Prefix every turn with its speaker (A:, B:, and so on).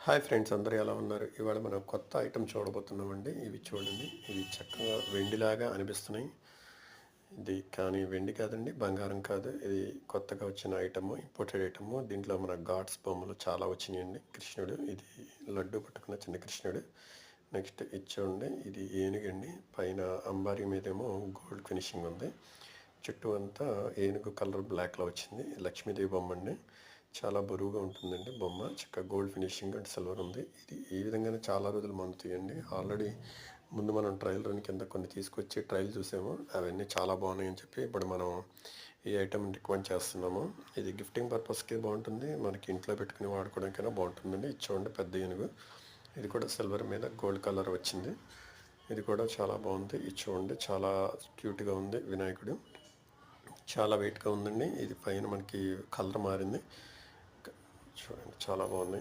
A: Hi friends, అందరూ ఎలా ఉన్నారు? ఇవాళ మనం కొత్త ఐటెం చూడబోతున్నామండి. ఇవి చూడండి, ఇవి చక్కగా వెండిలాగా అనిపిస్తున్నాయి. ఇది కానీ వెండి కాదండి, బంగారం కాదు. ఇది కొత్తగా వచ్చిన ఐటము, ఇంపోర్టెడ్ ఐటము. దీంట్లో మన గాడ్స్ బొమ్మలు చాలా వచ్చినాయండి. కృష్ణుడు, ఇది లడ్డు పట్టుకున్న చిన్న కృష్ణుడు. నెక్స్ట్ ఇది చూడండి, ఇది ఏనుగండి. పైన అంబారీ మీదేమో గోల్డ్ ఫినిషింగ్ ఉంది. చుట్టూ అంతా ఏనుగు కలర్ బ్లాక్లో వచ్చింది. లక్ష్మీదేవి బొమ్మ అండి. చాలా బరువుగా ఉంటుందండి బొమ్మ. చక్కగా గోల్డ్ ఫినిషింగ్ అండ్ సిల్వర్ ఉంది. ఇది ఈ విధంగానే చాలా రోజులు మన్నుతాయండి. ఆల్రెడీ ముందు మనం ట్రయల్ రన్ కింద కొన్ని తీసుకొచ్చి ట్రయల్ చూసాము. అవన్నీ చాలా బాగున్నాయని చెప్పి ఇప్పుడు మనం ఈ ఐటెం రికమెండ్ చేస్తున్నాము. ఇది గిఫ్టింగ్ పర్పస్కి బాగుంటుంది, మనకి ఇంట్లో పెట్టుకుని వాడుకోవడానికైనా బాగుంటుందండి. ఇది చూడండి, పెద్ద ఏనుగు. ఇది కూడా సిల్వర్ మీద గోల్డ్ కలర్ వచ్చింది. ఇది కూడా చాలా బాగుంది. ఇది చూడండి, చాలా క్యూట్గా ఉంది. వినాయకుడు చాలా వెయిట్గా ఉందండి. ఇది పైన మనకి కలర్ మారింది. చూడండి, చాలా బాగుంది.